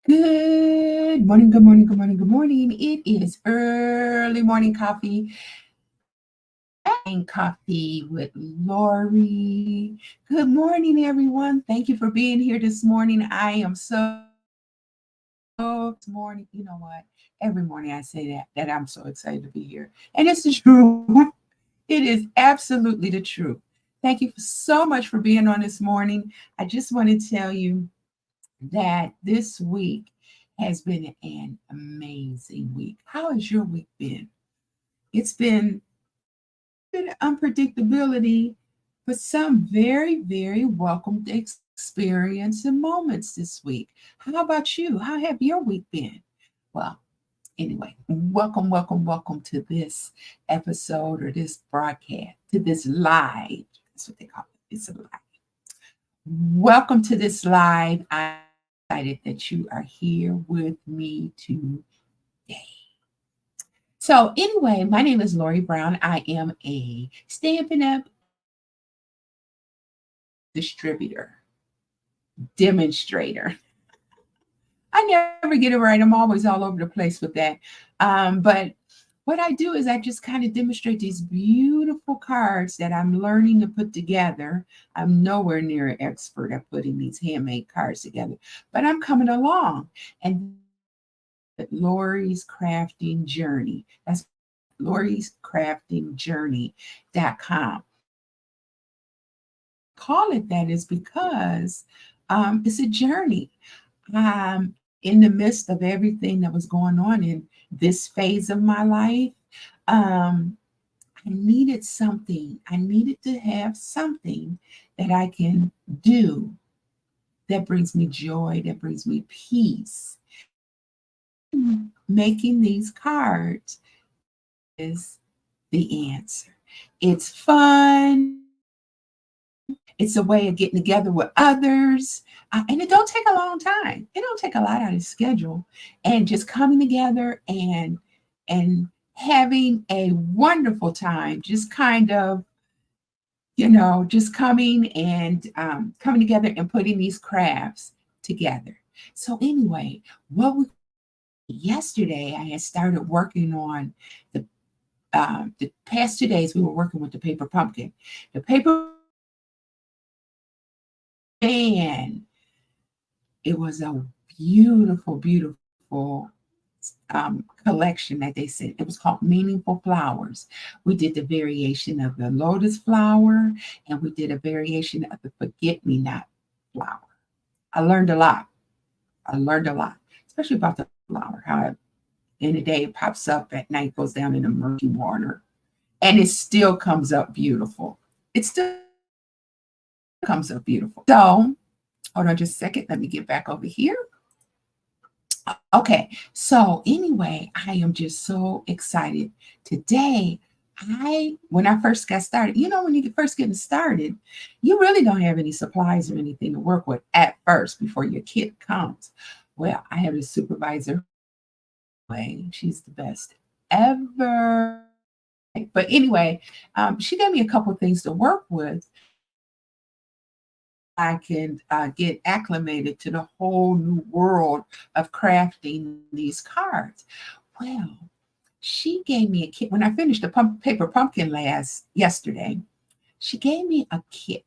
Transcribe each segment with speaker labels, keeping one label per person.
Speaker 1: Good morning, good morning, good morning, good morning. It is early morning coffee and coffee with Lori. Good morning, everyone. Thank you for being here this morning. I am so this morning. You know what? Every morning I say that I'm so excited to be here. And it's the truth. It is absolutely the truth. Thank you so much for being on this morning. I just want to tell you that this week has been an amazing week. How has your week been? It's been unpredictability, but some very, very welcomed experience and moments this week. How about you? How have your week been? Well, anyway, welcome, welcome, welcome to this episode or this broadcast, to this live. That's what they call it. It's a live. Welcome to this live. I'm excited that you are here with me today. So, anyway, my name is Lori Brown. I am a Stampin' Up distributor, demonstrator. I never get it right. I'm always all over the place with that. But what I do is I just kind of demonstrate these beautiful cards that I'm learning to put together. I'm nowhere near an expert at putting these handmade cards together, but I'm coming along. And Lori's Crafting Journey. That's loriescraftingjourney.com. Call it that is because it's a journey. In the midst of everything that was going on in this phase of my life, um, I needed something. I needed to have something that I can do that brings me joy, that brings me peace. Making these cards is the answer. It's fun. It's a way of getting together with others. And it don't take a long time. It don't take a lot out of schedule. And just coming together and having a wonderful time, just kind of, just coming and coming together and putting these crafts together. So anyway, what we yesterday I had started working on the past 2 days we were working with the paper pumpkin. The paper man, it was a beautiful, beautiful collection that they sent. It was called Meaningful Flowers. We did the variation of the lotus flower and we did a variation of the forget me not flower. I learned a lot. I learned a lot, especially about the flower, how it, in the day it pops up, at night goes down in the murky water, and it still comes up beautiful. It still comes up beautiful. So, hold on just a second. Let me get back over here. Okay, so anyway, I am just so excited. Today, when I first got started, when you get first getting started, you really don't have any supplies or anything to work with at first before your kit comes. Well, I have a supervisor. She's the best ever. But anyway, she gave me a couple of things to work with. I can get acclimated to the whole new world of crafting these cards. Well, she gave me a kit when I finished the paper pumpkin yesterday. She gave me a kit.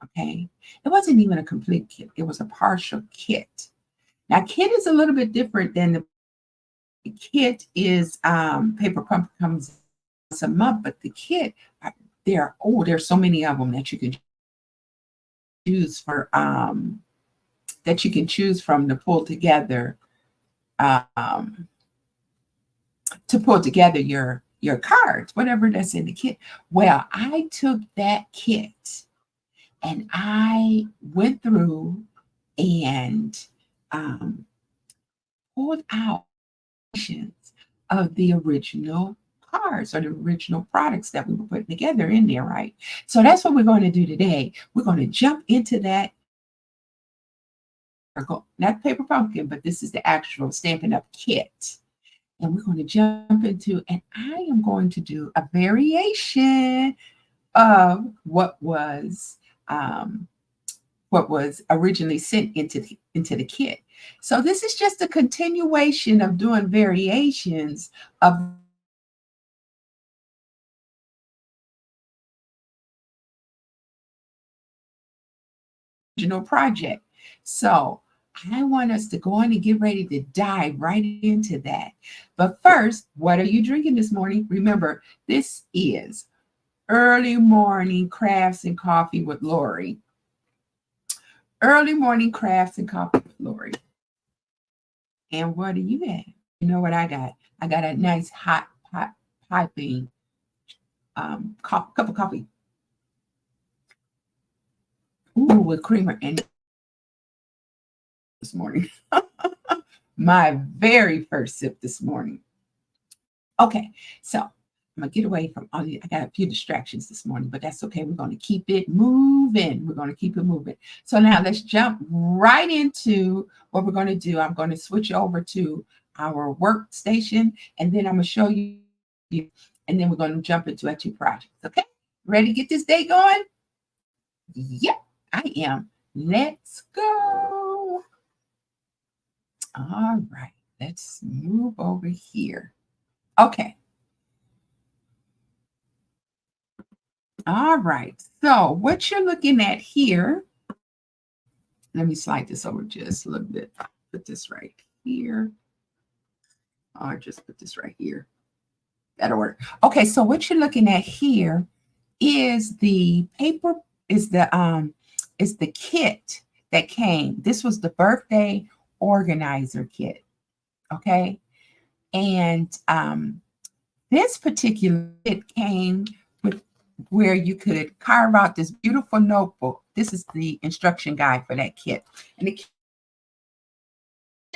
Speaker 1: Okay, it wasn't even a complete kit; it was a partial kit. Now, kit is a little bit different than the kit is paper pumpkin comes a month, but the kit there's so many of them that you can choose for that you can choose from um, to pull together your cards, whatever that's in the kit. Well, I took that kit and I went through and um, pulled out of the original cards or the original products that we were putting together in there, right? So that's what we're going to do today. We're going to jump into that not paper pumpkin, but this is the actual Stampin' Up kit. And we're going to jump into, and I am going to do a variation of um, what was originally sent into the kit. So this is just a continuation of doing variations of the original project. So I want us to go on and get ready to dive right into that. But first, what are you drinking this morning? Remember, this is Early Morning Crafts and Coffee with Lori. Early Morning Crafts and Coffee with Lori. And what do you have? You know what I got? I got a nice hot piping cup of coffee. Ooh, with creamer in it this morning. My very first sip this morning. Okay, so I'm gonna get away from all the. I got a few distractions this morning, but that's okay. We're gonna keep it moving. We're gonna keep it moving. So now let's jump right into what we're gonna do. I'm gonna switch over to our workstation, and then I'm gonna show you, and then we're gonna jump into our two projects. Okay, ready to get this day going? Yep, I am. Let's go. All right, let's move over here. Okay. All right. So what you're looking at here, let me slide this over just a little bit. Put this right here. Or just put this right here. That'll work. Okay, so what you're looking at here is the paper, is the kit that came. This was the birthday organizer kit. Okay. And this particular kit came with where you could carve out this beautiful notebook. This is the instruction guide for that kit. And the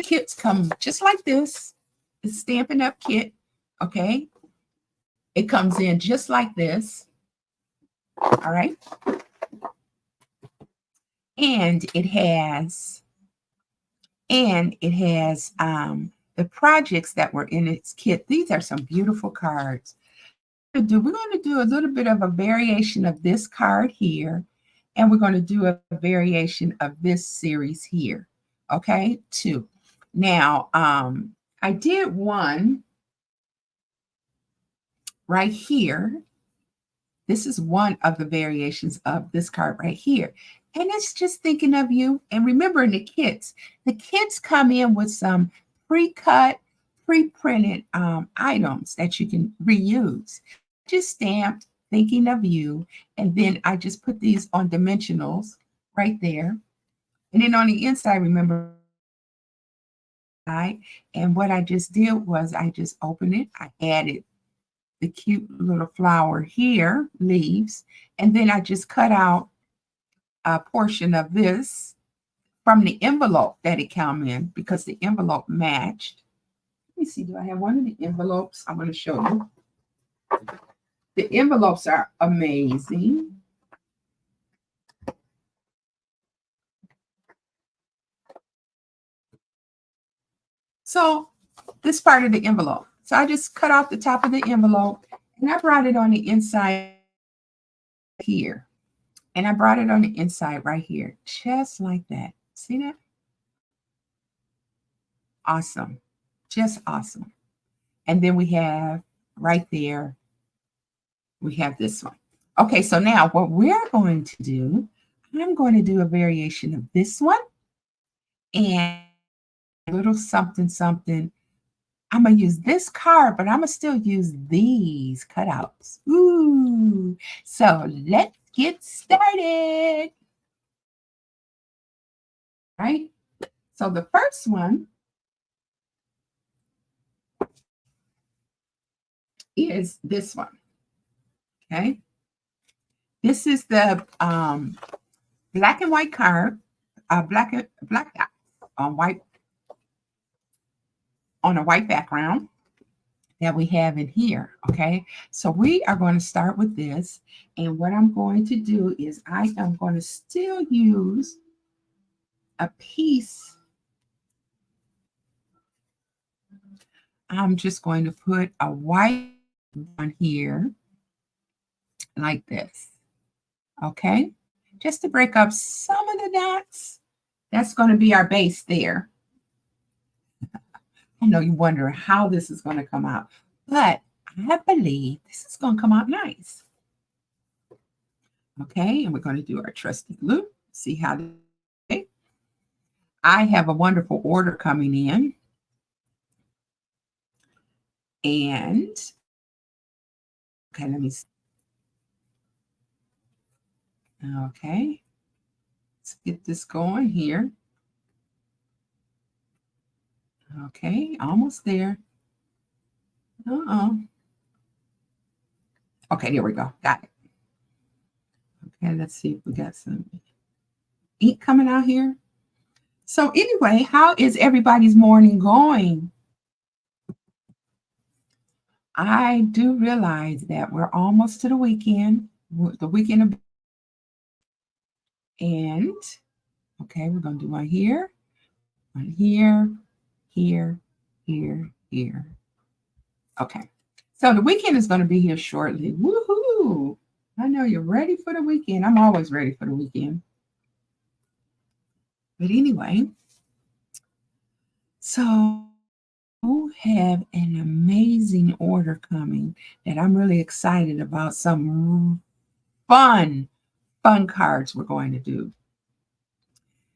Speaker 1: kits come just like this. It's a Stampin' Up kit, okay? It comes in just like this, all right? And it has the projects that were in its kit. These are some beautiful cards. We're going to do a little bit of a variation of this card here, and we're going to do a variation of this series here. Okay, two. Now, I did one right here. This is one of the variations of this card right here. And it's just thinking of you. And remembering the kits come in with some pre-cut, pre-printed items that you can reuse. Just stamped, thinking of you. And then I just put these on dimensionals right there. And then on the inside, remember, and what I just did was I just opened it. I added the cute little flower here, leaves, and then I just cut out a portion of this from the envelope that it came in because the envelope matched. Let me see, do I have one of the envelopes? I'm going to show you. The envelopes are amazing. So this part of the envelope. So I just cut off the top of the envelope and I brought it on the inside here. And I brought it on the inside right here, just like that. See that? Awesome. Just awesome. And then we have right there, we have this one. Okay, so now what we're going to do, I'm going to do a variation of this one and a little something, something. I'm going to use this card, but I'm going to still use these cutouts. Ooh, so let's get started. Right? So the first one is this one. Okay. This is the black and white card, black dot on a white background that we have in here. Okay. So we are going to start with this. And what I'm going to do is I am going to still use a piece. I'm just going to put a white on here like this. Okay. Just to break up some of the dots. That's going to be our base there. I know you're wondering how this is going to come out, but I believe this is going to come out nice. Okay, and we're going to do our trusty glue. See how this, okay. I have a wonderful order coming in. And, okay, let me see. Okay, let's get this going here. Okay, almost there. Uh-oh. Okay, there we go. Got it. Okay, let's see if we got some ink coming out here. So anyway, how is everybody's morning going? I do realize that we're almost to the weekend. The weekend and okay, we're gonna do one here, here, here, here. Okay. So the weekend is going to be here shortly. Woohoo! I know you're ready for the weekend. I'm always ready for the weekend. But anyway, so we have an amazing order coming that I'm really excited about. Some fun cards we're going to do.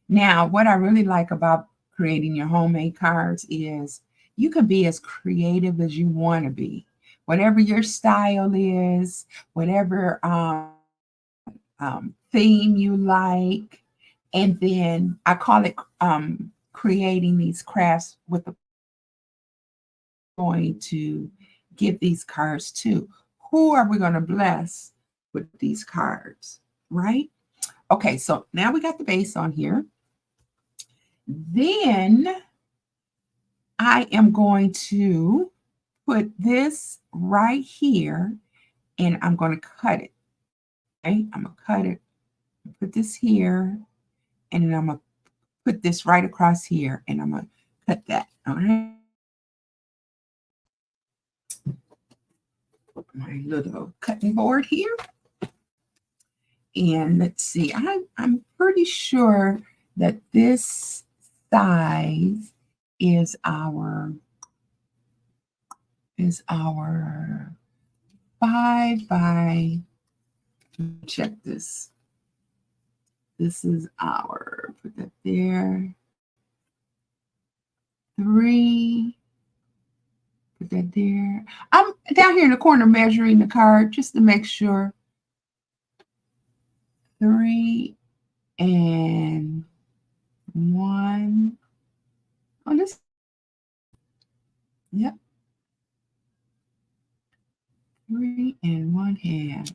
Speaker 1: Now, what I really like about creating your homemade cards is you can be as creative as you want to be. Whatever your style is, whatever theme you like, and then I call it creating these crafts with the going to give these cards to. Who are we going to bless with these cards, right? Okay, so now we got the base on here. Then I am going to put this right here and I'm going to cut it. Okay, I'm going to cut it, put this here, and then I'm going to put this right across here and I'm going to cut that. All right. My little cutting board here. And let's see, I'm pretty sure that this size is our 5 by, check this. This is our, put that there. 3, put that there. I'm down here in the corner measuring the card just to make sure. 3 and 1. Oh, this, yep. 3 and 1/2.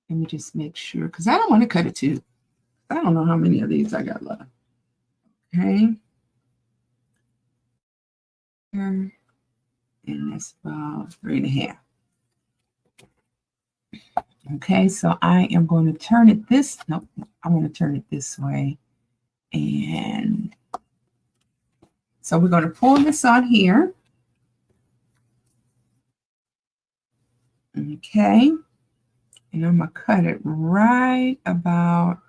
Speaker 1: Let me just make sure, because I don't want to cut it too. I don't know how many of these I got left. Okay. And that's about 3.5. Okay, so I am going to turn it this, nope, I'm going to turn it this way. And so we're going to pull this on here. Okay. And I'm going to cut it right about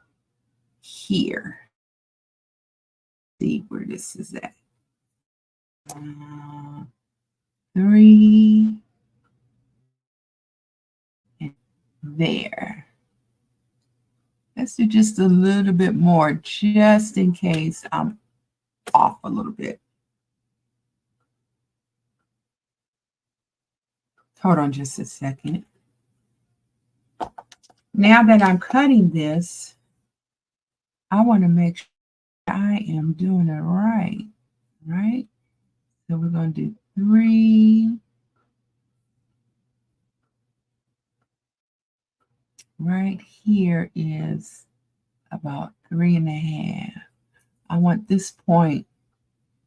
Speaker 1: here. See where this is at. 3 and there. Let's do just a little bit more, just in case I'm off a little bit. Hold on just a second. Now that I'm cutting this, I want to make sure I am doing it right, right? So we're going to do 3. Right here is about 3.5. I want this point,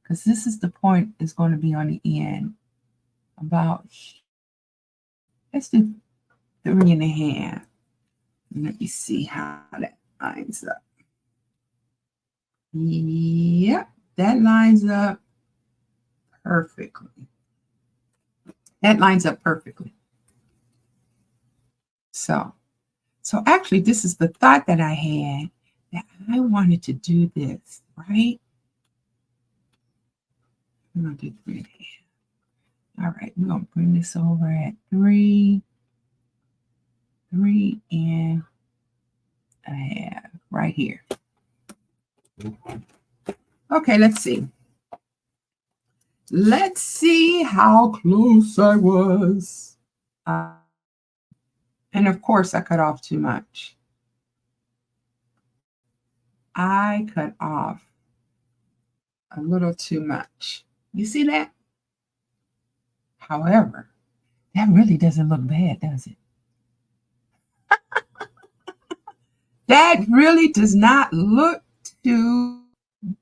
Speaker 1: because this is the point is going to be on the end. About, let's do 3.5. Let me see how that lines up. Yep, that lines up perfectly. That lines up perfectly. So So actually, this is the thought that I had, that I wanted to do this, right? I'm going to do 3.5. All right, we're going to bring this over at 3, 3.5 right here. Okay, let's see. Let's see how close I was. And of course, I cut off too much. I cut off a little too much. You see that? However, that really doesn't look bad, does it? That really does not look too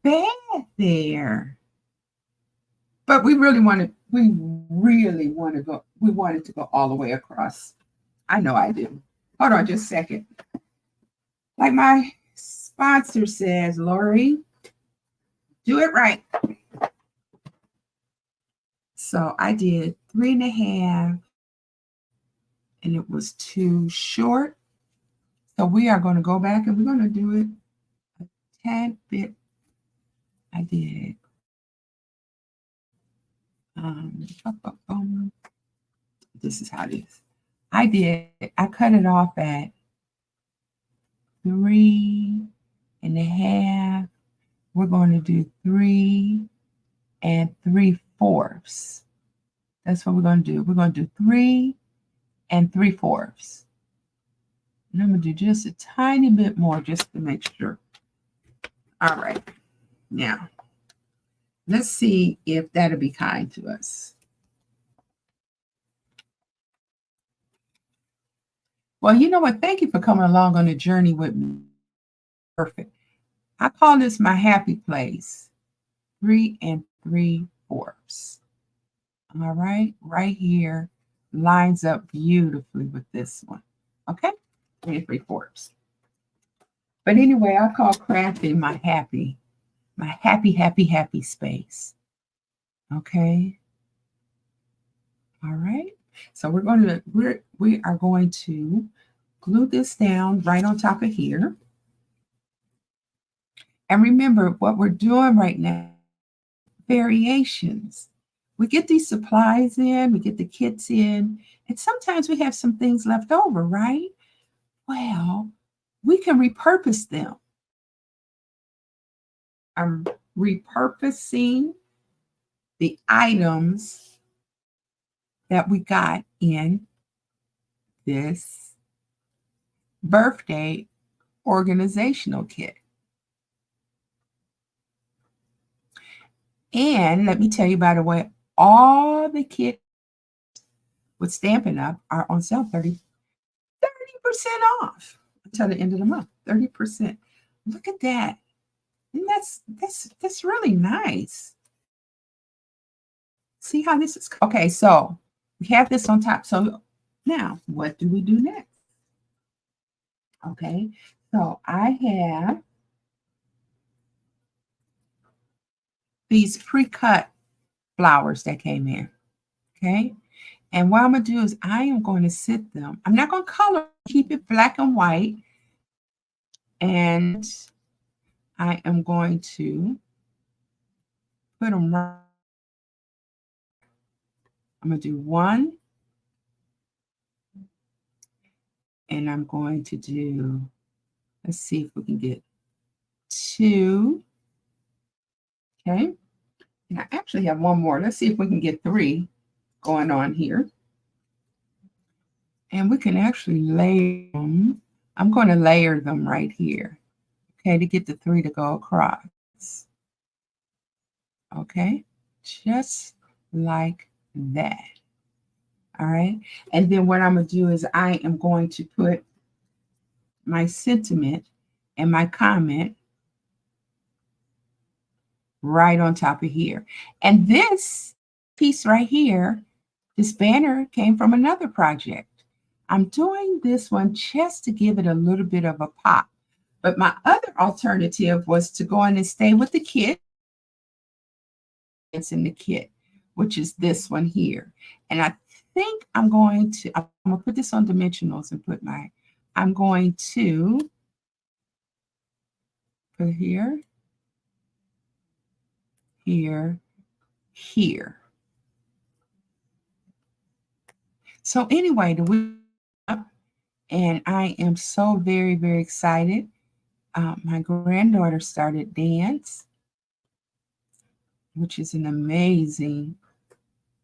Speaker 1: bad there. But we really want to go, we wanted to go all the way across. I know I do. Hold on just a second. Like my sponsor says, Lori, do it right. So I did 3.5, and it was too short. So we are going to go back and we're going to do it a tad bit. I did. This is how it is. I cut it off at 3.5. We're going to do 3 3/4. That's what we're going to do. We're going to do 3 3/4. And I'm going to do just a tiny bit more just to make sure. All right. Now, let's see if that'll be kind to us. Well, you know what? Thank you for coming along on the journey with me. Perfect. I call this my happy place. 3 3/4. All right. Right here lines up beautifully with this one. Okay. 3 3/4. But anyway, I call crafting my happy space. Okay. All right. So we are going to glue this down right on top of here. And remember what we're doing right now, variations. We get these supplies in, we get the kits in, and sometimes we have some things left over, right? Well, we can repurpose them. I'm repurposing the items that we got in this birthday organizational kit. And let me tell you, by the way, all the kits with Stampin' Up are on sale 30% off until the end of the month. 30%. Look at that. And that's really nice. See how this is? Okay, so we have this on top. So now what do we do next? Okay, so I have these pre-cut flowers that came in. Okay, and what I'm going to do is I am going to sit them. I'm not going to color, keep it black and white. And I am going to put them right. I'm going to do one. And I'm going to do, let's see if we can get 2. Okay. And I actually have one more. Let's see if we can get 3 going on here. And we can actually layer them. I'm going to layer them right here. Okay, to get the 3 to go across. Okay, just like that. All right. And then what I'm going to do is I am going to put my sentiment and my comment right on top of here. And this piece right here, this banner came from another project. I'm doing this one just to give it a little bit of a pop. But my other alternative was to go in and stay with the kit. It's in the kit, which is this one here. And I think I'm going to put this on dimensionals and put my I'm going to put here, here, here. So anyway, the week up, and I am so very, very excited. My granddaughter started dance, which is an amazing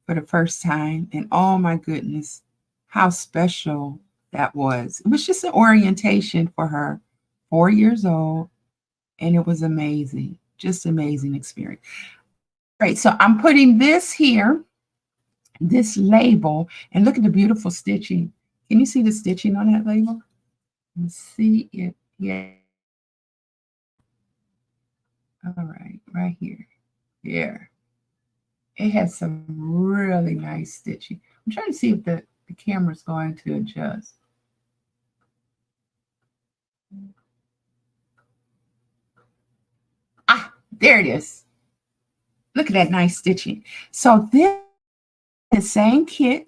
Speaker 1: for the first time. And oh my goodness, how special that was. It was just an orientation for her, 4 years old, and it was amazing. Just amazing experience. Right, so I'm putting this here, this label, and look at the beautiful stitching. Can you see the stitching on that label? Let's see it. Yeah. All right, right here. Here. It has some really nice stitching. I'm trying to see if the camera's going to adjust. Ah, there it is. Look at that nice stitching. So this is the same kit.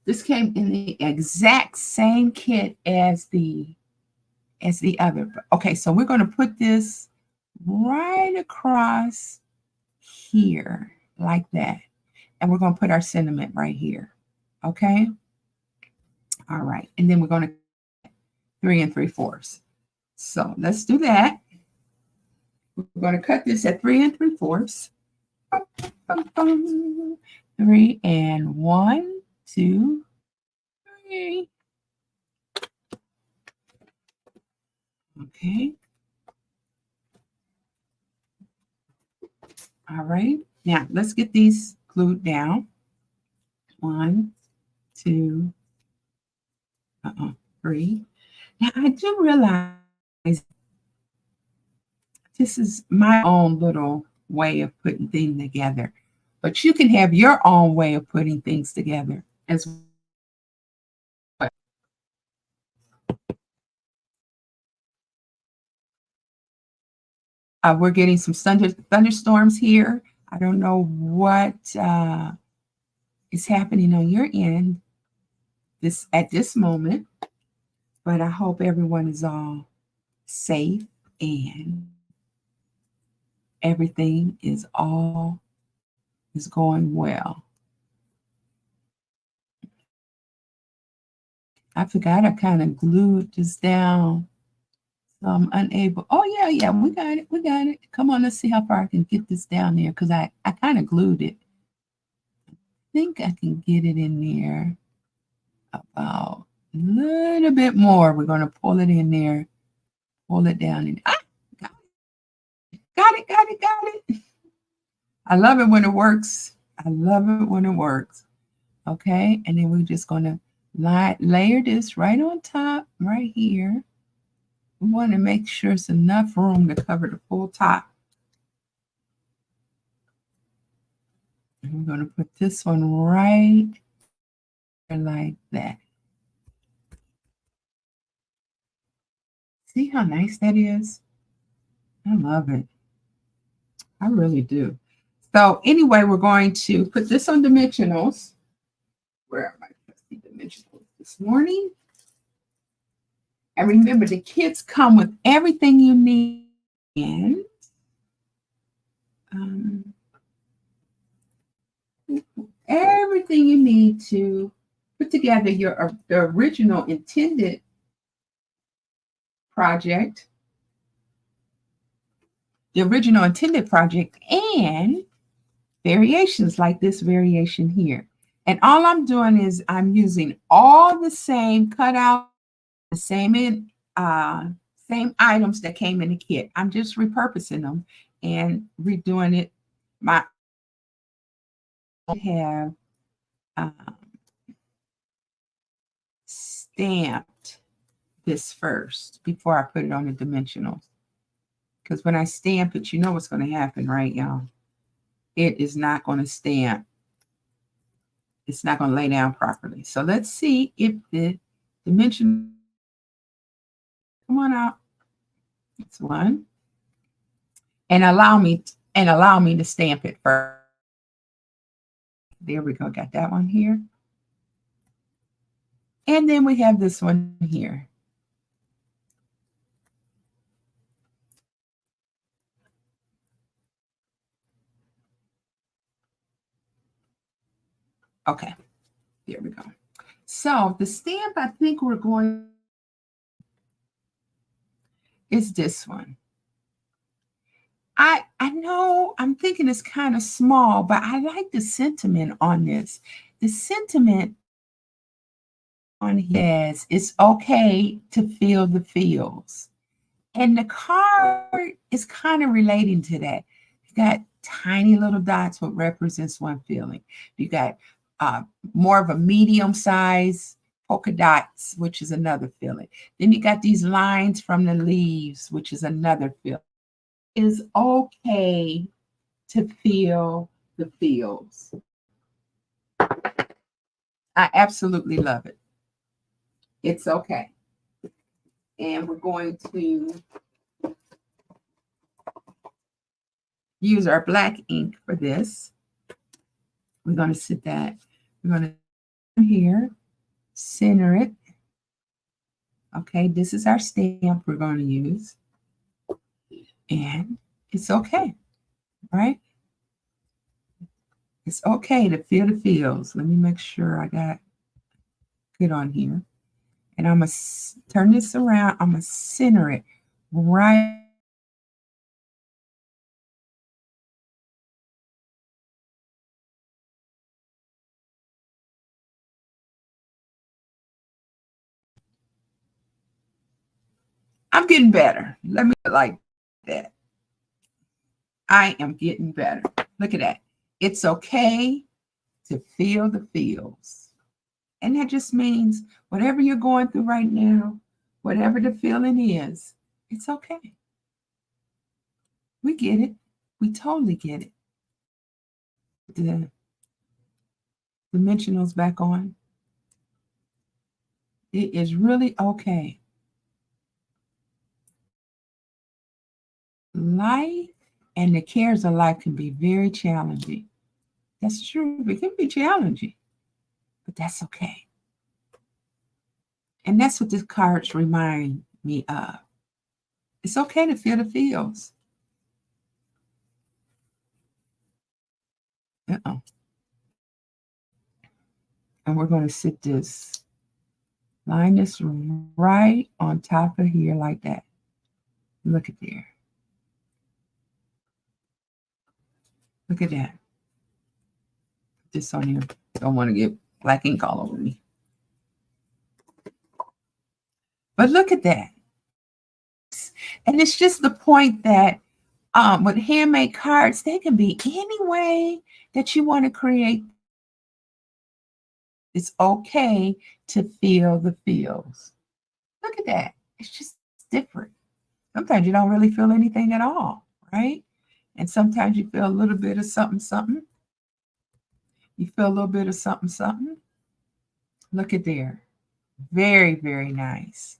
Speaker 1: This came in the exact same kit as the other. Okay, so we're going to put this right across here like that. And we're going to put our sentiment right here. Okay. All right. And then we're going to 3 3/4. So let's do that. We're going to cut this at 3 3/4. 3 and 1, 2, 3. Okay. All right. Now let's get these glued down. 1, 2, 3. Now I do realize this is my own little way of putting things together, but you can have your own way of putting things together as well. We're getting some thunderstorms here. I don't know what is happening on your end at this moment, but I hope everyone is all safe and everything is going well. I forgot I kind of glued this down. So I'm unable. Oh, yeah, we got it. We got it. Come on, let's see how far I can get this down there because I kind of glued it. I think I can get it in there about a little bit more. We're going to pull it in there, pull it down. And got it. I love it when it works. I love it when it works. Okay, and then we're just going to layer this right on top, right here. We want to make sure it's enough room to cover the full top. And we're going to put this one right like that. See how nice that is? I love it. I really do. So anyway, we're going to put this on dimensionals. Where are my dimensionals this morning? And remember, the kits come with everything you need. And everything you need to put together the original intended project, and variations like this variation here. And all I'm doing is I'm using all the same cutout, the same items that came in the kit. I'm just repurposing them and redoing it. I have stamped this first before I put it on the dimensionals. Because when I stamp it, you know what's going to happen, right, y'all? It is not going to stamp. It's not going to lay down properly. So let's see if the dimension, come on out. It's one. And allow me to stamp it first. There we go. Got that one here. And then we have this one here. Okay, there we go. So the stamp I think we're going is this one. I know I'm thinking it's kind of small, but I like the sentiment on this. The sentiment on here is it's okay to feel the feels. And the card is kind of relating to that. You got tiny little dots, what represents one feeling. You got uh, more of a medium size polka dots, which is another feeling. Then you got these lines from the leaves, which is another feeling. It's okay to feel the feels. I absolutely love it. It's okay. And we're going to use our black ink for this. We're going to sit that. We're going to here, center it. Okay, this is our stamp we're going to use. And it's okay, right? It's okay to feel the feels. Let me make sure I got good on here. And I'm going to turn this around. I'm going to center it right. I'm getting better. Let me like that. I am getting better. Look at that. It's okay to feel the feels. And that just means whatever you're going through right now, whatever the feeling is, it's okay. We get it. We totally get it. The dimensionals back on. It is really okay. Life and the cares of life can be very challenging. That's true. It can be challenging, but that's okay. And that's what these cards remind me of. It's okay to feel the feels. Uh-oh. And we're going to sit this, line this right on top of here like that. Look at there. Look at that. Put this on here. Don't want to get black ink all over me. But look at that. And it's just the point that with handmade cards, they can be any way that you want to create. It's okay to feel the feels. Look at that. It's just different. Sometimes you don't really feel anything at all, right? And sometimes you feel a little bit of something, something. You feel a little bit of something, something. Look at there. Very, very nice.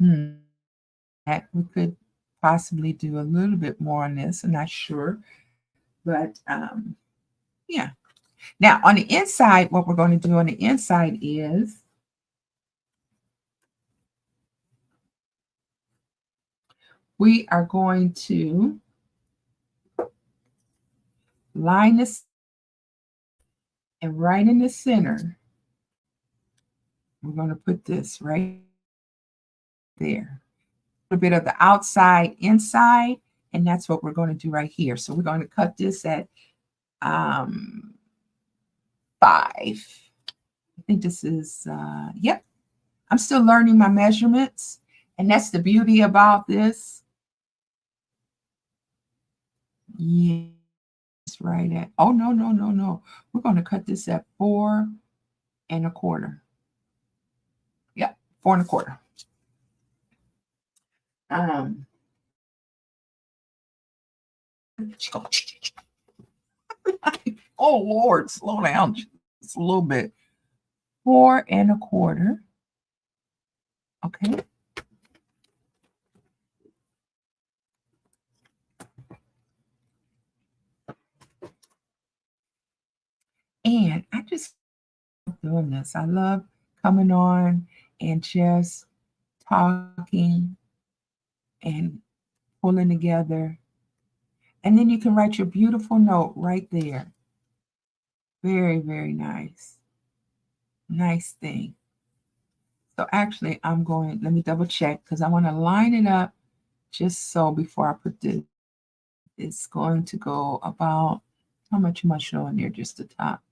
Speaker 1: That we could possibly do a little bit more on this. I'm not sure. But yeah. Now on the inside, what we're going to do on the inside is we are going to line this, and right in the center, we're going to put this right there. A little bit of the outside, inside, and that's what we're going to do right here. So we're going to cut this at 5. I think this is, yep. I'm still learning my measurements, and that's the beauty about this. Yeah. Right at, oh no, no, no, no. We're going to cut this at 4 1/4. Yep, 4 1/4. Um oh Lord, slow down just a little bit. 4 1/4. Okay. And I just love doing this. I love coming on and just talking and pulling together. And then you can write your beautiful note right there. Very, very nice. Nice thing. So actually, let me double check because I want to line it up just so before I put this. It's going to go about, how much am I showing there? Just the top.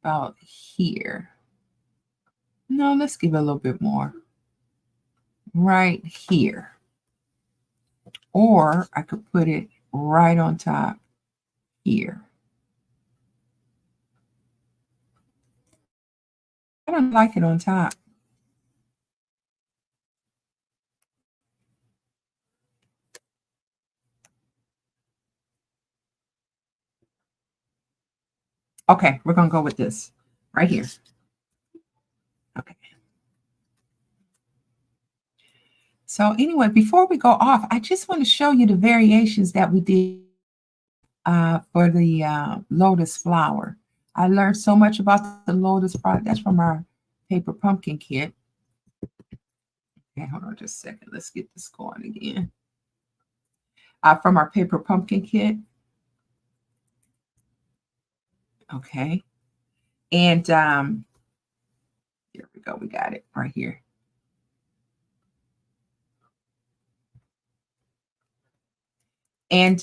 Speaker 1: About here. No, let's give it a little bit more. Right here. Or I could put it right on top here. I don't like it on top. Okay, we're going to go with this right here. Okay. So anyway, before we go off, I just want to show you the variations that we did for the lotus flower. I learned so much about the lotus product. That's from our paper pumpkin kit. Okay, hold on just a second. Let's get this going again. From our paper pumpkin kit. Okay. And here we go. We got it right here. And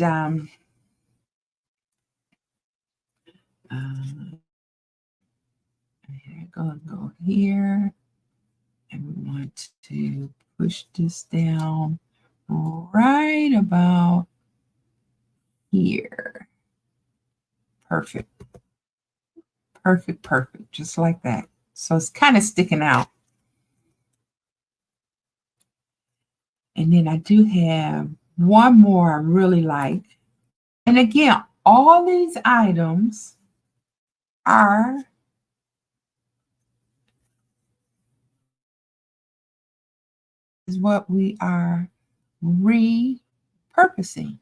Speaker 1: go here. And we want to push this down right about here. Perfect. Perfect, perfect. Just like that. So it's kind of sticking out. And then I do have one more I really like. And again, all these items are is what we are repurposing.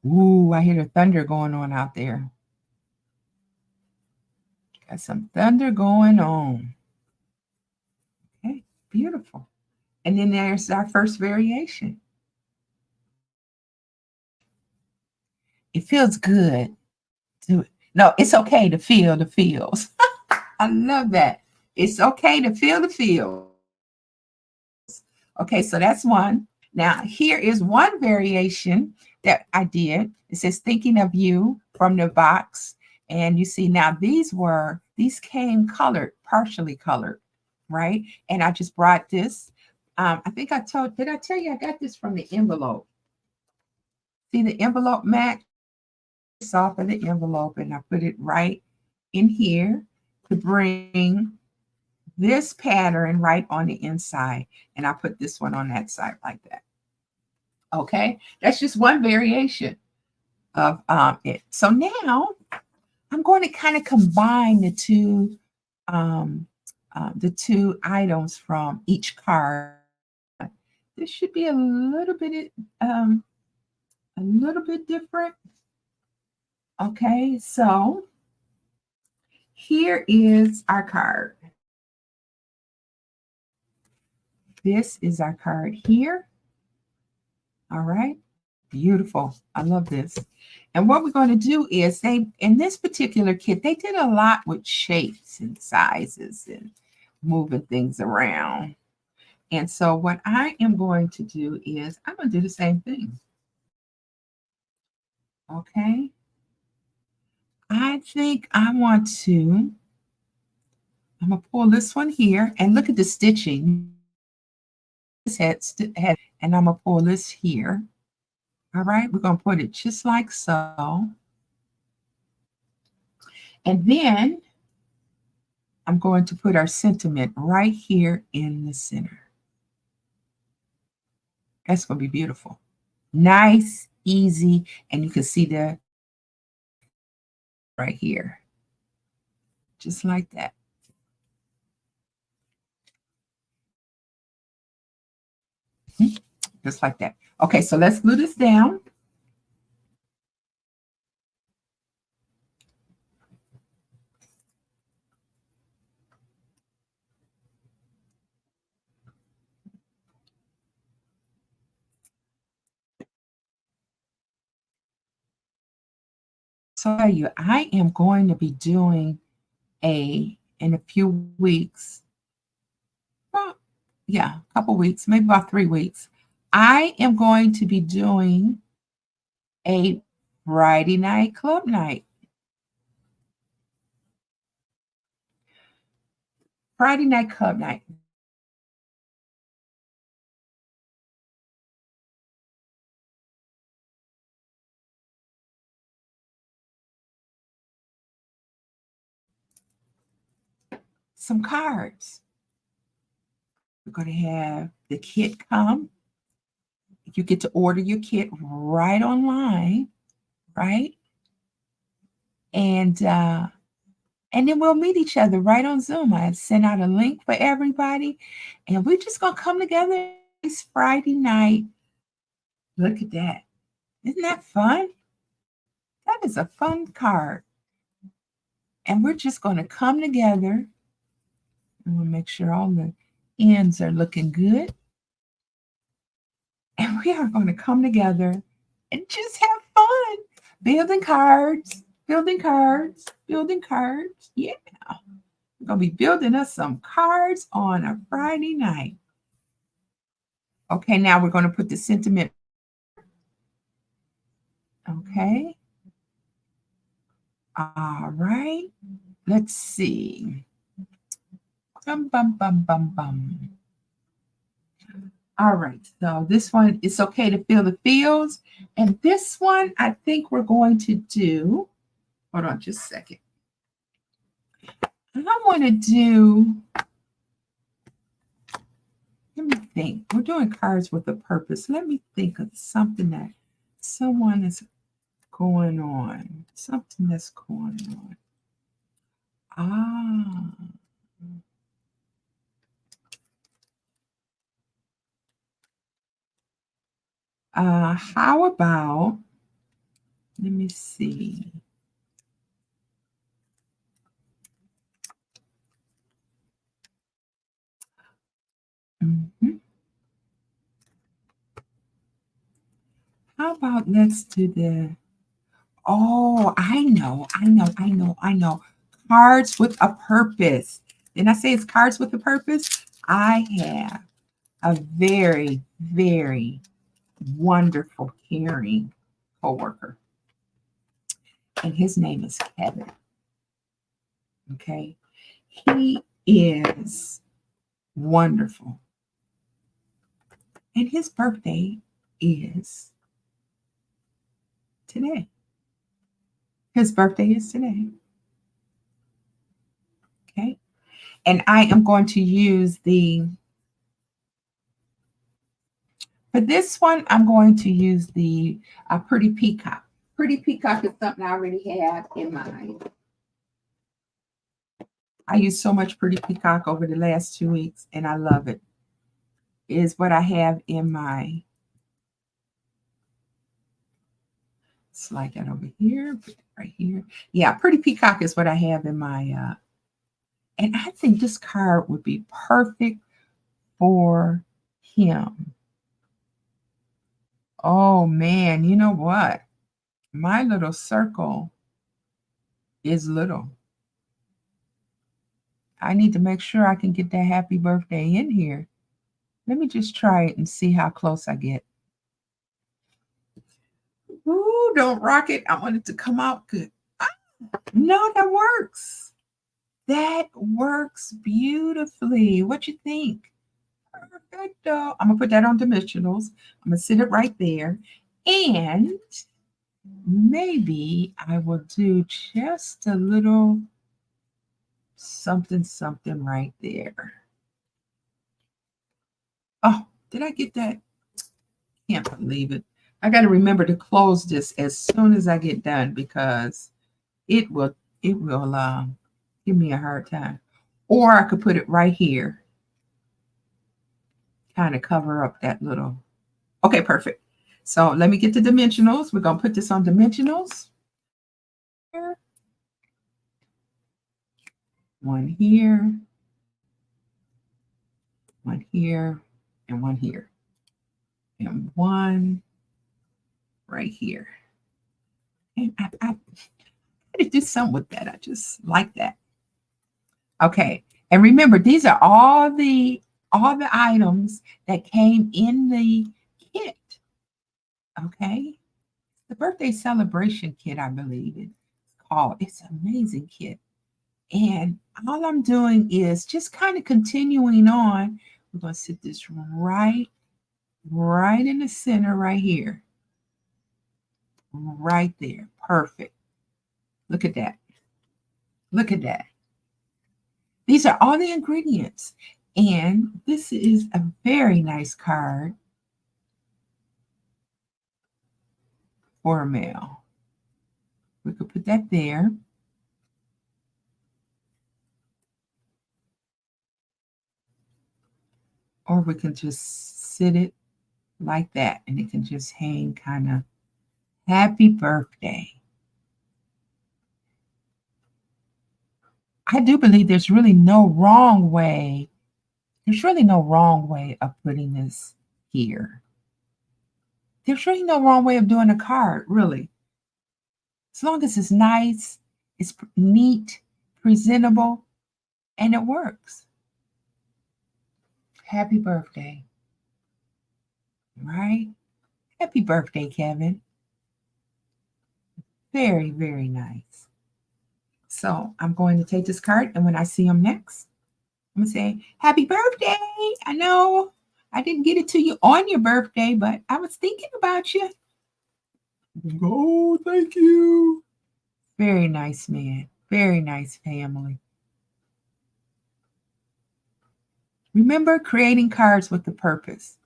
Speaker 1: Ooh, I hear the thunder going on out there. Got some thunder going on. Okay, beautiful. And then there's our first variation. It feels good. No, it's okay to feel the feels. I love that. It's okay to feel the feels. Okay, so that's one. Now, here is one variation that I did. It says, thinking of you from the box. And you see now these came colored, partially colored, right? And I just brought this. I think did I tell you I got this from the envelope? See the envelope match? Off of the envelope and I put it right in here to bring this pattern right on the inside. And I put this one on that side like that. Okay, that's just one variation of it. So now I'm going to kind of combine um, the two items from each card. This should be a little bit different. Okay, so here is our card. This is our card here. All right. Beautiful. I love this. And what we're going to do is in this particular kit, they did a lot with shapes and sizes and moving things around. And so what I am going to do is I'm going to do the same thing. Okay. I think I'm going to pull this one here and look at the stitching. This head, and I'm going to pull this here. All right, we're going to put it just like so. And then I'm going to put our sentiment right here in the center. That's going to be beautiful. Nice, easy, and you can see the right here. Just like that. Just like that. Okay, so let's glue this down. So I am going to be doing in a few weeks, well, yeah, a couple weeks, maybe about 3 weeks. I am going to be doing a Friday night club night. Friday night club night. Some cards. We're going to have the kit come. You get to order your kit right online, right? And then we'll meet each other right on Zoom. I sent out a link for everybody, and we're just gonna come together this Friday night. Look at that. Isn't that fun? That is a fun card. And we're just gonna come together and we'll make sure all the ends are looking good. And we are going to come together and just have fun. Building cards, building cards, building cards. Yeah. We're going to be building us some cards on a Friday night. Okay, now we're going to put the sentiment. Okay. All right. Let's see. Bum, bum, bum, bum, bum. All right. So this one, it's okay to feel the feels. And this one, I think we're going to do, hold on just a second. I want to do, let me think. We're doing cards with a purpose. Let me think of something that someone is going on. Something that's going on. How about, let me see. Mhm. How about let's do the, oh, I know. Cards with a purpose. Didn't I say it's cards with a purpose? I have a very, very wonderful, caring coworker, and his name is Kevin. Okay, he is wonderful, and his birthday is today. His birthday is today. Okay, and I am going to use the, for this one, I'm going to use the Pretty Peacock. Pretty Peacock is something I already have in mind. I used so much Pretty Peacock over the last 2 weeks, and I love it. It is what I have in my, slide that over here, put it right here. Yeah, Pretty Peacock is what I have in my, and I think this card would be perfect for him. Oh man, you know what? My little circle is little. I need to make sure I can get that happy birthday in here. Let me just try it and see how close I get. Ooh, don't rock it. I want it to come out good. Ah, no, that works. That works beautifully. What you think? Perfecto. I'm gonna put that on dimensionals. I'm gonna sit it right there. And maybe I will do just a little something right there. Oh, did I get that? Can't believe it. I got to remember to close this as soon as I get done because it will give me a hard time. Or I could put it right here, kind of cover up that little. Okay, perfect. So let me get the dimensionals. We're gonna put this on dimensionals. Here, one here, one here, and one here, and one right here. And to do something with that. I just like that. Okay. And remember, these are all the items that came in the kit. Okay. The birthday celebration kit, I believe it's called. It's an amazing kit. And all I'm doing is just kind of continuing on. We're going to sit this right in the center right here. Right there. Perfect. Look at that. Look at that. These are all the ingredients. And this is a very nice card for a mail. We could put that there. Or we can just sit it like that and it can just hang kind of happy birthday. I do believe there's really no wrong way. There's really no wrong way of putting this here. There's really no wrong way of doing a card, really. As long as it's nice, it's neat, presentable, and it works. Happy birthday. Right? Happy birthday, Kevin. Very, very nice. So I'm going to take this card, and when I see him next, I'm going to say, Happy birthday. I know I didn't get it to you on your birthday, but I was thinking about you. Oh, thank you. Very nice man. Very nice family. Remember creating cards with a purpose.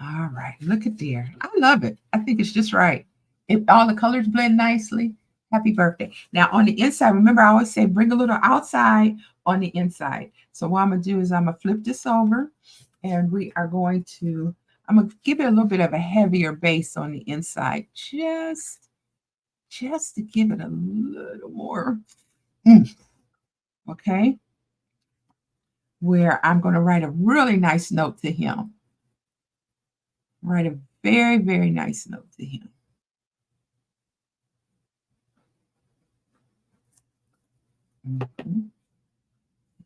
Speaker 1: All right, look at there. I love it. I think it's just right. If all the colors blend nicely, happy birthday. Now on the inside, remember I always say bring a little outside on the inside. So what I'm gonna do is I'm gonna flip this over and I'm gonna give it a little bit of a heavier base on the inside, just to give it a little more. Okay. Where I'm gonna write a really nice note to him. Write a very, very nice note to him.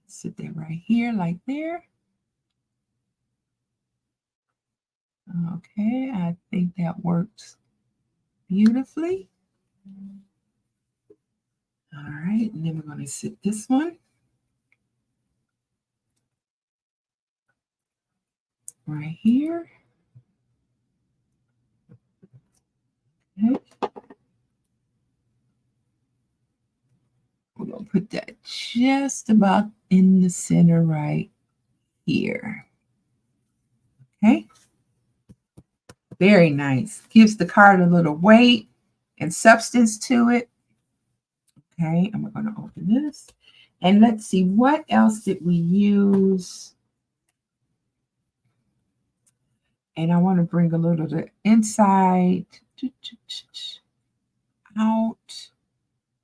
Speaker 1: Sit that right here, like there. Okay, I think that works beautifully. All right, and then we're going to sit this one right here. Okay. We're going to put that just about in the center right here. Okay. Very nice. Gives the card a little weight and substance to it. Okay, and we're going to open this. And let's see, what else did we use? And I want to bring a little of the inside out.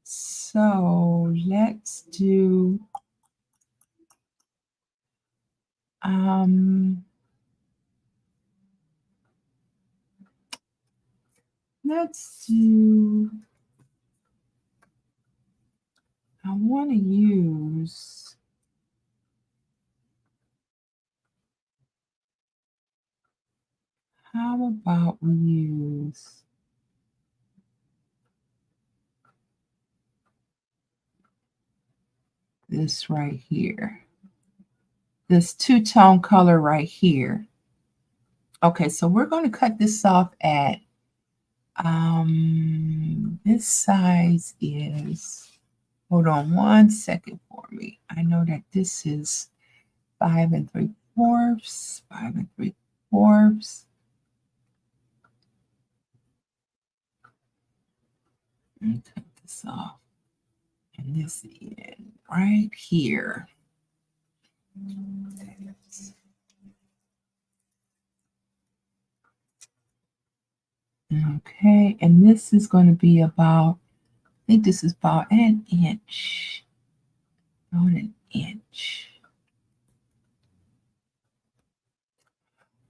Speaker 1: So let's do I want to use how about we use this right here, this two-tone color right here. Okay, so we're going to cut this off at this size is, hold on one second for me. I know that this is 5 3/4, 5 3/4. And cut this off. And this in right here. Okay, and this is going to be about, I think this is about an inch. About an inch.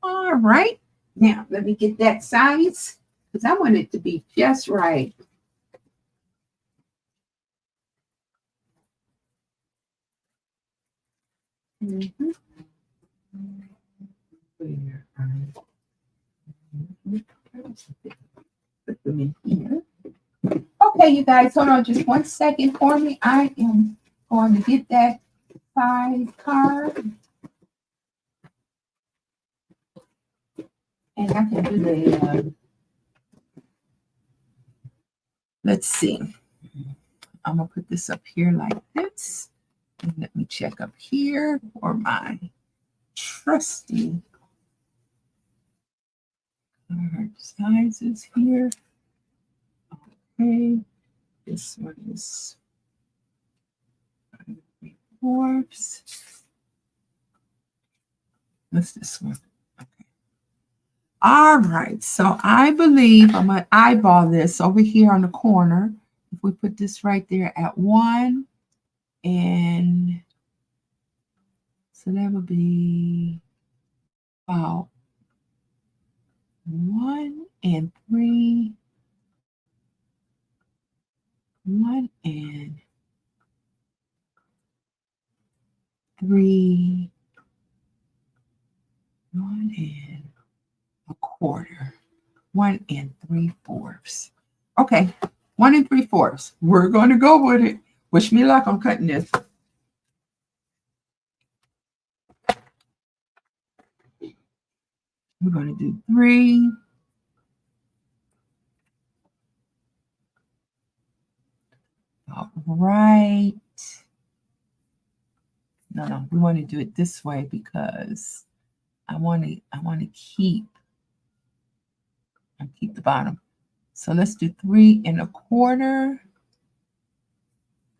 Speaker 1: All right. Now, let me get that size because I want it to be just right. Mm-hmm. Put them in here. Okay, you guys, hold on just 1 second for me. I am going to get that size card. And I can do the, let's see. I'm going to put this up here like this. And let me check up here for my trusty card sizes here. Okay, this one is 5 3/4. What's this one? Okay. All right, so I believe I'm going to eyeball this over here on the corner. If we put this right there at 1, and so that would be about 1 and 3, 1 and 3, 1 and 1/4, 1 and 3/4. Okay, 1 and 3/4. We're going to go with it. Wish me luck. I'm cutting this. We're going to do 3. All right. No, we want to do it this way because I want to keep the bottom. So let's do 3 1/4,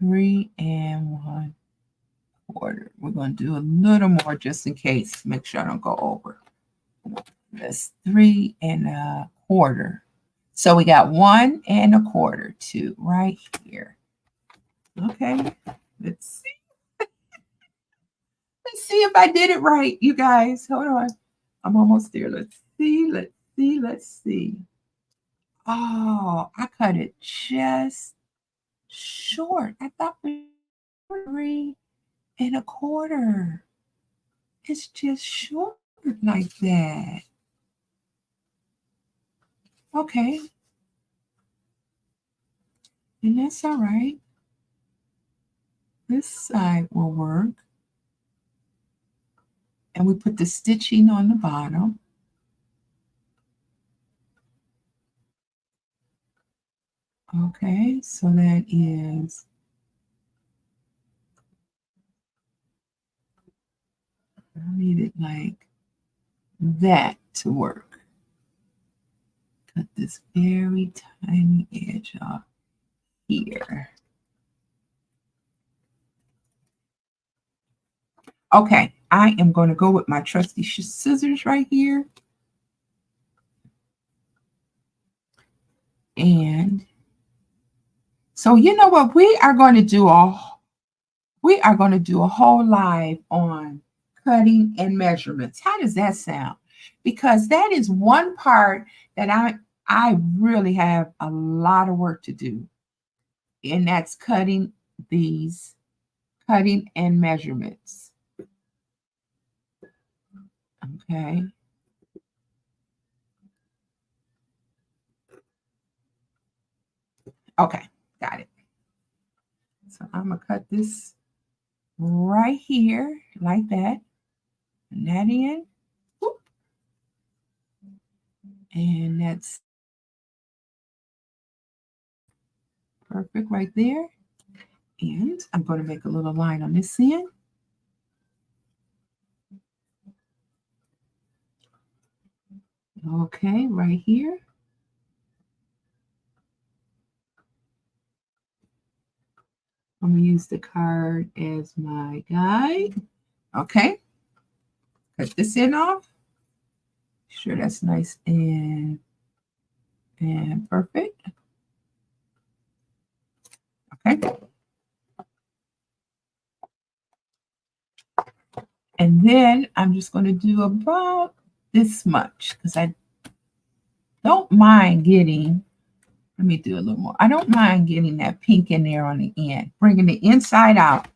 Speaker 1: 3 1/4. We're going to do a little more just in case. Make sure I don't go over. That's 3 1/4. So we got 1 1/4, 2 right here. Okay, let's see. Let's see if I did it right, you guys. Hold on. I'm almost there. Let's see. Let's see. Let's see. Oh, I cut it just short. I thought we were 3 1/4. It's just short like that. Okay. And that's all right. This side will work. And we put the stitching on the bottom. Okay, so that is, I need it like that to work. Cut this very tiny edge off here. Okay, I am going to go with my trusty scissors right here. And so you know what? We are going to do a whole live on cutting and measurements. How does that sound? Because that is one part that I really have a lot of work to do. And that's cutting and measurements. Okay. Okay, got it. So I'm gonna cut this right here like that. And that in. Whoop. And that's perfect right there. And I'm going to make a little line on this end. Okay, right here. I'm going to use the card as my guide. Okay. Cut this end off. Sure that's nice and perfect. Okay. And then I'm just going to do about this much because I don't mind getting, let me do a little more. I don't mind getting that pink in there on the end, bringing the inside out.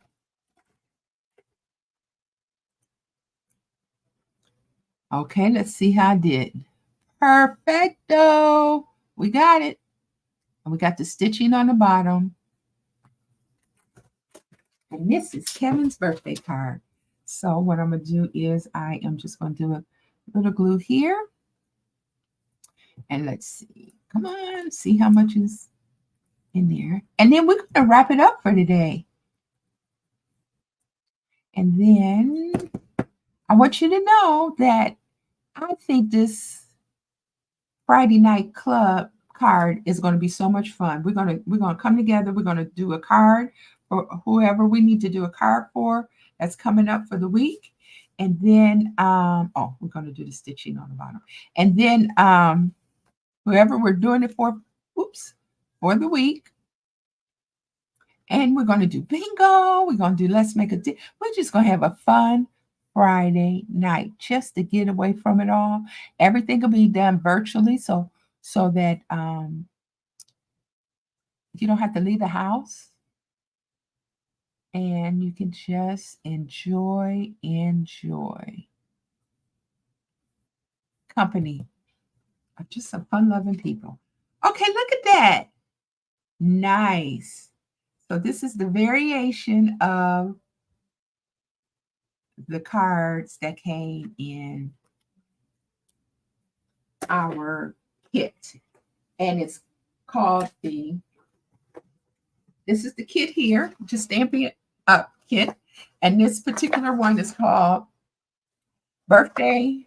Speaker 1: Okay, let's see how I did. Perfecto. We got it. And we got the stitching on the bottom. And this is Kevin's birthday card. So what I'm going to do is I am just going to do a little glue here. And let's see. Come on, see how much is in there. And then we're going to wrap it up for today. And then I want you to know that I think this Friday night club card is going to be so much fun. We're going to come together. We're going to do a card for whoever we need to do a card for that's coming up for the week. And then we're going to do the stitching on the bottom. And then whoever we're doing it for, for the week. And we're going to do bingo. We're going to do let's make a deal. We're just going to have a fun Friday night just to get away from it all. Everything will be done virtually so that you don't have to leave the house and you can just enjoy company of just some fun-loving people. Okay, look at that. Nice. So this is the variation of the cards that came in our kit. And it's called this is the kit here, just Stampin' Up kit. And this particular one is called Birthday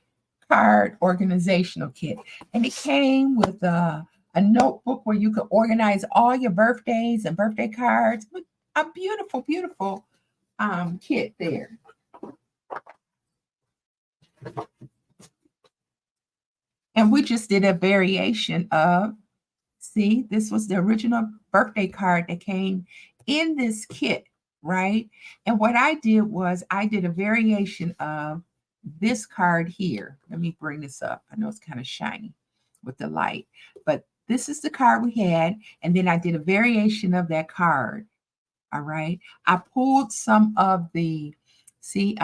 Speaker 1: Card Organizational Kit. And it came with a notebook where you could organize all your birthdays and birthday cards. A beautiful, beautiful kit there. And we just did a variation of, see, this was the original birthday card that came in this kit, right? And what I did was I did a variation of this card here. Let me bring this up. I know it's kind of shiny with the light, but this is the card we had. And then I did a variation of that card. All right. I pulled some of the, some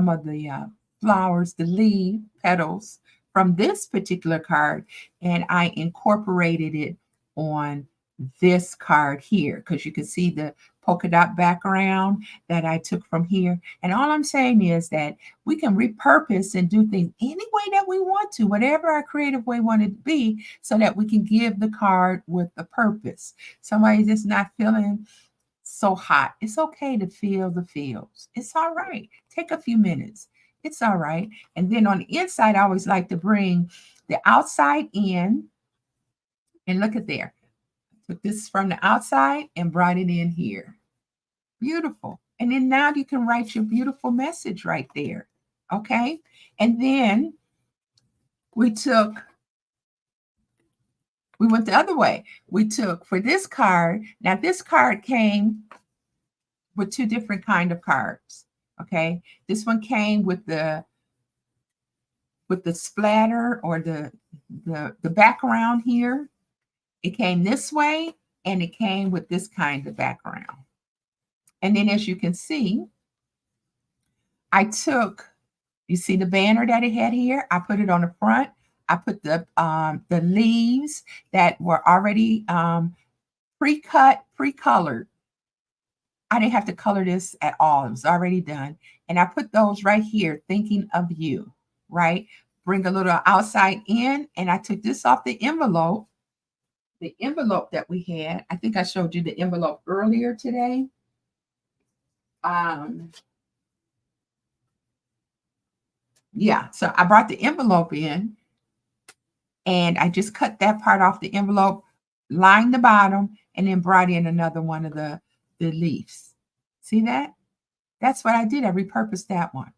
Speaker 1: of the flowers, the leaf petals from this particular card, and I incorporated it on this card here because you can see the polka dot background that I took from here. And all I'm saying is that we can repurpose and do things any way that we want to, whatever our creative way wanted to be, so that we can give the card with the purpose. Somebody that's not feeling so hot, it's okay to feel the feels. It's all right. Take a few minutes. It's all right. And then on the inside, I always like to bring the outside in. And look at there. Took this from the outside and brought it in here. Beautiful. And then now you can write your beautiful message right there. Okay. And then we went the other way. We took for this card. Now this card came with two different kind of cards. Okay. This one came with the splatter or the background here. It came this way and it came with this kind of background. And then as you can see, I took, you see the banner that it had here? I put it on the front. I put the leaves that were already pre-cut, pre-colored. I didn't have to color this at all. It was already done. And I put those right here, thinking of you, right? Bring a little outside in. And I took this off the envelope that we had. I think I showed you the envelope earlier today. Yeah, so I brought the envelope in and I just cut that part off the envelope, lined the bottom, and then brought in another one of the leaves. See that? That's what I did. I repurposed that one.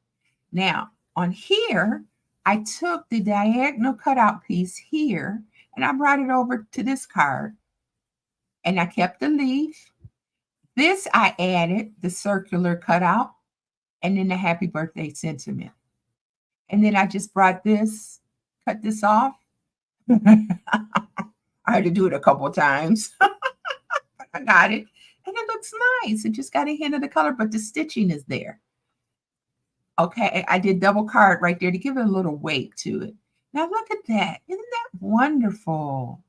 Speaker 1: Now, on here, I took the diagonal cutout piece here and I brought it over to this card. And I kept the leaf. This I added the circular cutout and then the happy birthday sentiment. And then I just brought this, cut this off, I had to do it a couple of times. I got it. And it looks nice. It just got a hint of the color, but the stitching is there. Okay, I did double card right there to give it a little weight to it. Now look at that. Isn't that wonderful?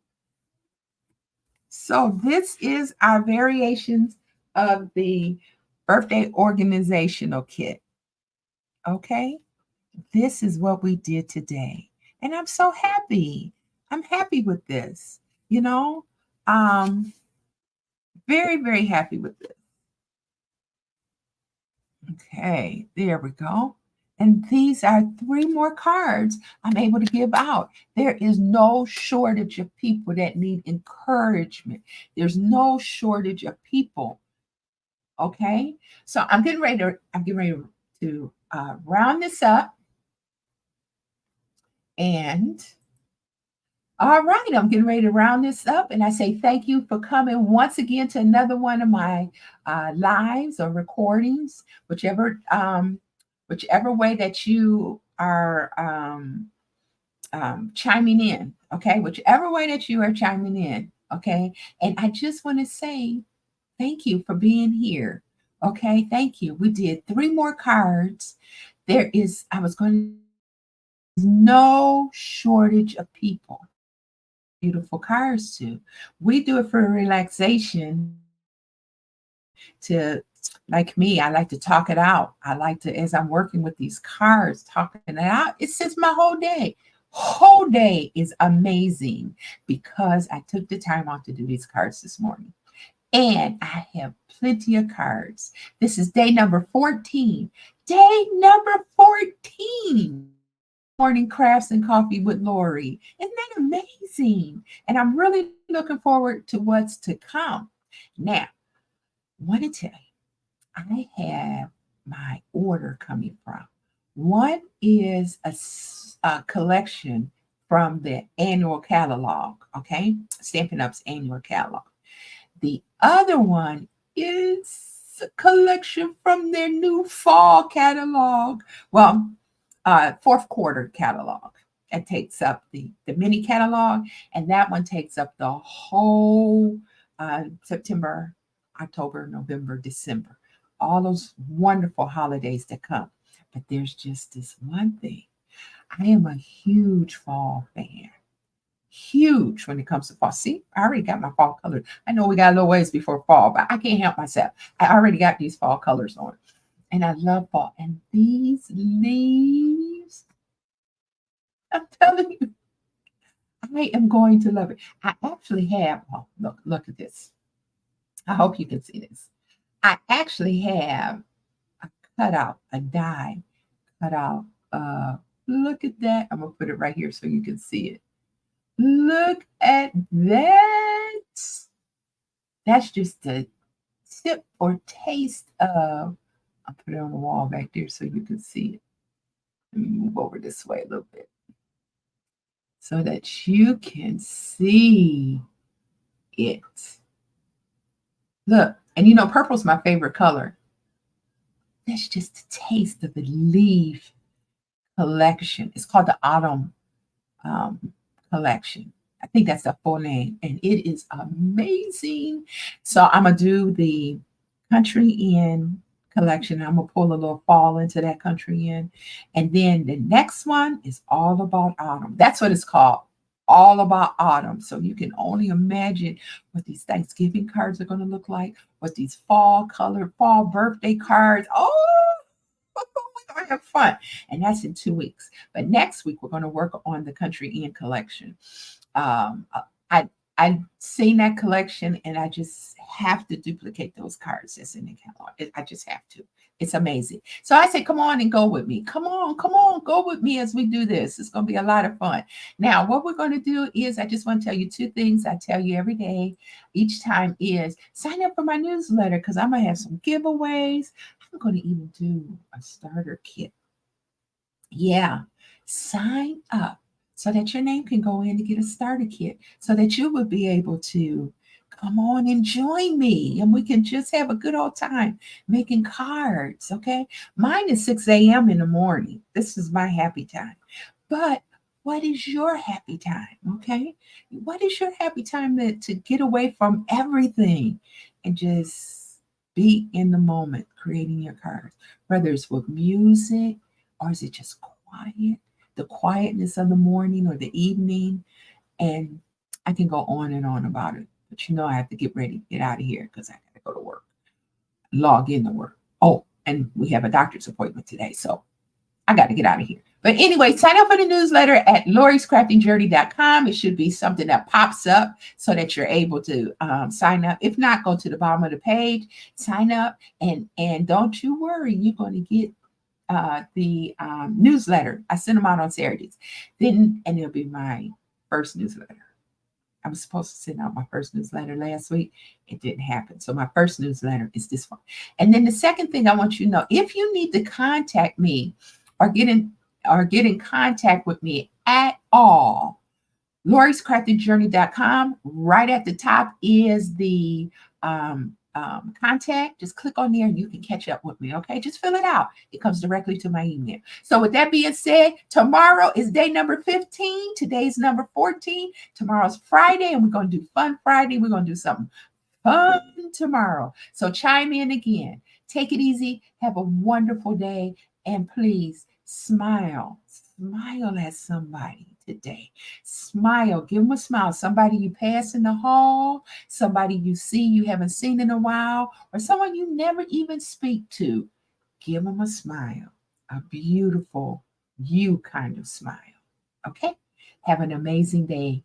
Speaker 1: So this is our variations of the birthday organizational kit. Okay, this is what we did today. And I'm so happy. I'm happy with this, you know. Um, very, very happy with this. Okay, there we go. And these are 3 more cards I'm able to give out. There is no shortage of people that need encouragement. There's no shortage of people. Okay, so I'm getting ready to round this up, and all right, I'm getting ready to round this up, and I say thank you for coming once again to another one of my lives or recordings, whichever way that you are chiming in. Okay, whichever way that you are chiming in. Okay, and I just want to say thank you for being here. Okay, thank you. We did 3 more cards. I was going to, no shortage of people. Beautiful cards too. We do it for relaxation. To like me, I like to talk it out. I like to, as I'm working with these cards, talking it out. It sets my whole day. Whole day is amazing because I took the time off to do these cards this morning. And I have plenty of cards. This is day number 14. Day number 14. Morning crafts and coffee with Lori. Isn't that amazing? And I'm really looking forward to what's to come. Now, I want to tell you, I have my order coming from. One is a collection from the annual catalog, okay? Stampin' Up's annual catalog. The other one is a collection from their new fall catalog. Well, fourth quarter catalog. It takes up the mini catalog, and that one takes up the whole September, October, November, December. All those wonderful holidays that come. But there's just this one thing. I am a huge fall fan. Huge when it comes to fall. See, I already got my fall colors. I know we got a little ways before fall, but I can't help myself. I already got these fall colors on. And I love fall. And these leaves, I'm telling you, I am going to love it. I actually have, oh, look at this. I hope you can see this. I actually have a cutout, a die cutout. Look at that. I'm going to put it right here so you can see it. Look at that. That's just a tip or taste of, I'll put it on the wall back there so you can see it. Let me move over this way a little bit so that you can see it. Look, and you know, purple's my favorite color. That's just a taste of the leaf collection. It's called the Autumn um, collection. I think that's the full name, and it is amazing. So I'm gonna do the country inn collection. I'm gonna pull a little fall into that country inn, and then the next one is all about autumn. That's what it's called, all about autumn. So you can only imagine what these Thanksgiving cards are gonna look like, what these fall colored fall birthday cards. Oh, we're gonna have fun, and that's in 2 weeks. But next week we're gonna work on the country inn collection. Um, I I've seen that collection, and I just have to duplicate those cards that's in the catalog. I just have to. It's amazing. So I say, come on and go with me. Come on, go with me as we do this. It's going to be a lot of fun. Now, what we're going to do is, I just want to tell you 2 things I tell you every day, each time is sign up for my newsletter because I'm going to have some giveaways. I'm going to even do a starter kit. Yeah, sign up so that your name can go in to get a starter kit so that you would be able to come on and join me and we can just have a good old time making cards. Okay. Mine is 6 a.m. in the morning. This is my happy time. But What is your happy time? Okay. What is your happy time to get away from everything and just be in the moment creating your cards, whether it's with music or is it just quiet, the quietness of the morning or the evening. And I can go on and on about it. But I have to get ready, get out of here because I got to go to work, log in to work. Oh, and we have a doctor's appointment today. So I got to get out of here. But anyway, sign up for the newsletter at lori'scraftingjourney.com. It should be something that pops up so that you're able to sign up. If not, go to the bottom of the page, sign up, and don't you worry, you're going to get the newsletter. I send them out on Saturdays. And it'll be my first newsletter. I was supposed to send out my first newsletter last week. It didn't happen. So my first newsletter is this one. And then the second thing I want you to know, if you need to contact me or get in contact with me at all, lori'scraftingjourney.com. Right at the top is the contact. Just click on there and you can catch up with me. Okay, just fill it out. It comes directly to my email. So with that being said, tomorrow is day number 15. Today's number 14. Tomorrow's Friday, and we're going to do Fun Friday. We're going to do something fun tomorrow. So chime in again. Take it easy. Have a wonderful day. And please smile. Smile at somebody today. Smile. Give them a smile. Somebody you pass in the hall, somebody you see you haven't seen in a while, or someone you never even speak to. Give them a smile. A beautiful, you kind of smile. Okay? Have an amazing day.